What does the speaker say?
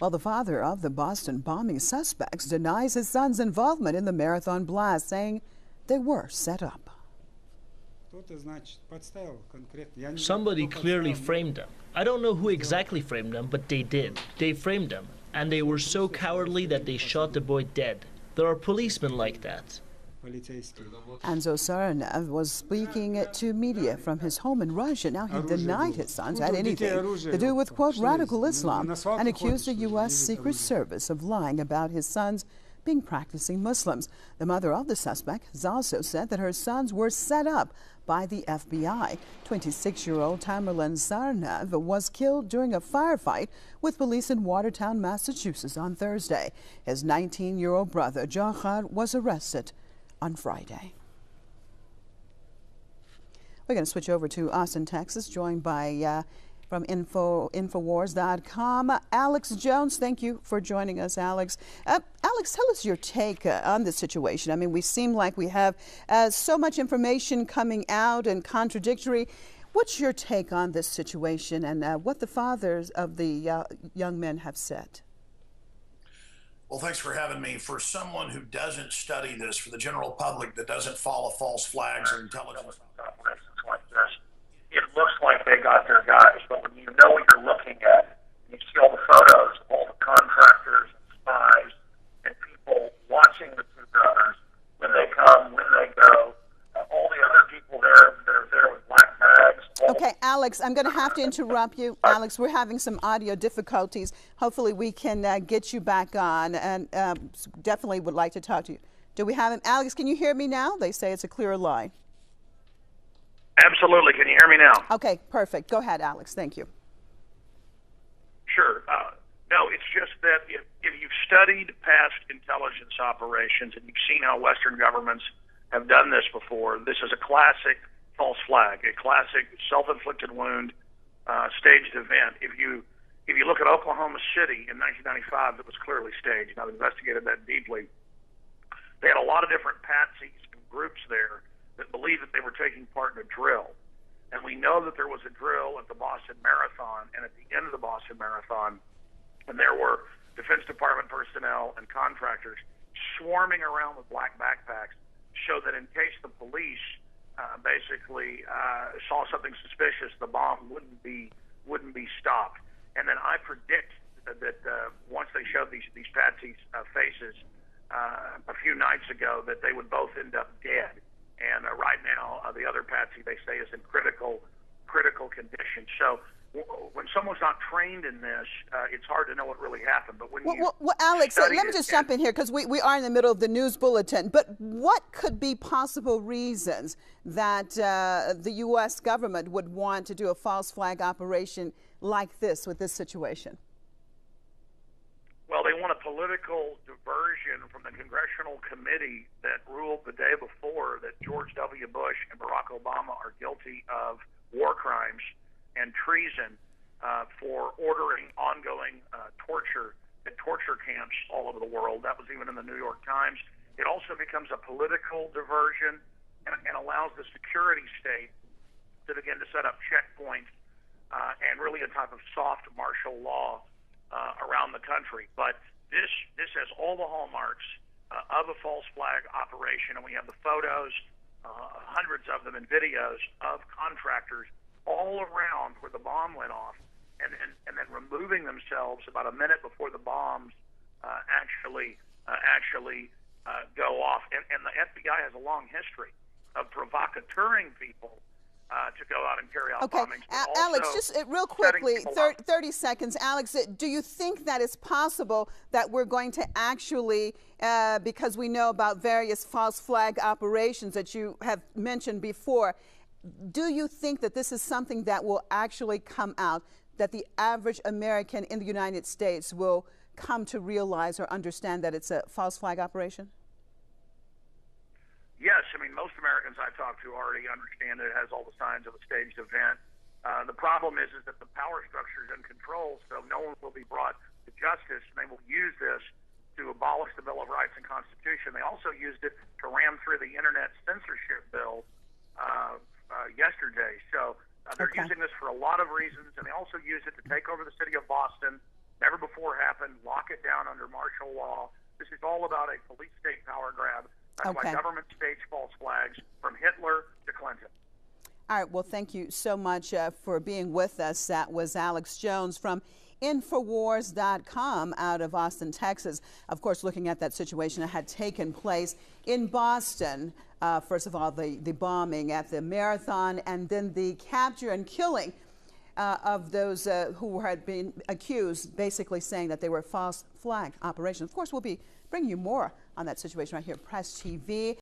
Well, the father of the Boston bombing suspects denies his son's involvement in the marathon blast, saying they were set up. Somebody clearly framed them. I don't know who exactly framed them, but they did. They framed them, and they were so cowardly that they shot the boy dead. There are policemen like that. Enzo Saarnev was speaking to media from his home in Russia. Now, he denied his sons had anything to do with, quote, radical Islam, and accused the U.S. Secret Service of lying about his sons being practicing Muslims. The mother of the suspect has also said that her sons were set up by the FBI. 26-year-old Tamerlan Saarnev was killed during a firefight with police in Watertown, Massachusetts on Thursday. His 19-year-old brother, Johar, was arrested on Friday. We're going to switch over to Austin, Texas, joined by from Infowars.com, Alex Jones. Thank you for joining us, Alex. Alex, tell us your take on this situation. I mean, we seem like we have so much information coming out and contradictory. What's your take on this situation and what the fathers of the young men have said? Well, thanks for having me. For someone who doesn't study this, for the general public that doesn't follow false flags or intelligence operations like this, it looks like they got their guys. But when you know what you're looking at, you see all the photos of all the contractors and spies and people watching the two brothers when they come, when they go, all the other people there, they're there with black bags. Okay, Alex, I'm going to have to interrupt you. Alex, we're having some audio difficulties. Hopefully we can get you back on, and definitely would like to talk to you. Do we have him? Alex, can you hear me now? They say it's a clearer line. Absolutely. Can you hear me now? Okay, perfect. Go ahead, Alex. Thank you. Sure. No, it's just that if you've studied past intelligence operations and you've seen how Western governments have done this before, this is a classic false flag, a classic self-inflicted wound, staged event. If you look at Oklahoma City in 1995, that was clearly staged. I've investigated that deeply. They had a lot of different patsies and groups there that believed that they were taking part in a drill. And we know that there was a drill at the Boston Marathon and at the end of the Boston Marathon, and there were Defense Department personnel and contractors swarming around with black backpacks, so that in case the police basically saw something suspicious, the bomb wouldn't be stopped. And then I predict that once they showed these patsies' faces a few nights ago, that they would both end up dead. And right now, the other patsy, they say, is in critical condition. So when someone's not trained in this, it's hard to know what really happened. But when well, Alex, let me just jump in here, because we are in the middle of the news bulletin. But what could be possible reasons that the U.S. government would want to do a false flag operation like this with this situation? Well, they want a political diversion from the congressional committee that ruled the day before that George W. Bush and Barack Obama are guilty of war crimes and treason for ordering ongoing torture at torture camps all over the world. That was even in the New York Times. It also becomes a political diversion and allows the security state to begin to set up checkpoints and really a type of soft martial law around the country. But this has all the hallmarks of a false flag operation, and we have the photos, hundreds of them, and videos of contractors all around where the bomb went off, and then removing themselves about a minute before the bombs actually go off. And the FBI has a long history of provocateuring people to go out and carry out bombings. Alex, just real quickly, 30 seconds. Alex, do you think that it's possible that we're going to actually, because we know about various false flag operations that you have mentioned before, do you think that this is something that will actually come out, that the average American in the United States will come to realize or understand that it's a false flag operation? Yes, I mean, most Americans I talk to already understand that it has all the signs of a staged event. The problem is that the power structure is in control, so no one will be brought to justice, and they will use this to abolish the Bill of Rights and Constitution. They also used it to ram through the internet censorship bill yesterday. So they're using this for a lot of reasons, and they also use it to take over the city of Boston. Never before before happened. Lock it down under martial law. This is all about a police state power grab. That's why government staged false flags from Hitler to Clinton. All right. Well, thank you so much for being with us. That was Alex Jones from Infowars.com out of Austin, Texas. Of course, looking at that situation that had taken place in Boston. First of all, the bombing at the marathon, and then the capture and killing of those who had been accused, basically saying that they were false flag operations. Of course, we'll be bringing you more on that situation right here at Press TV.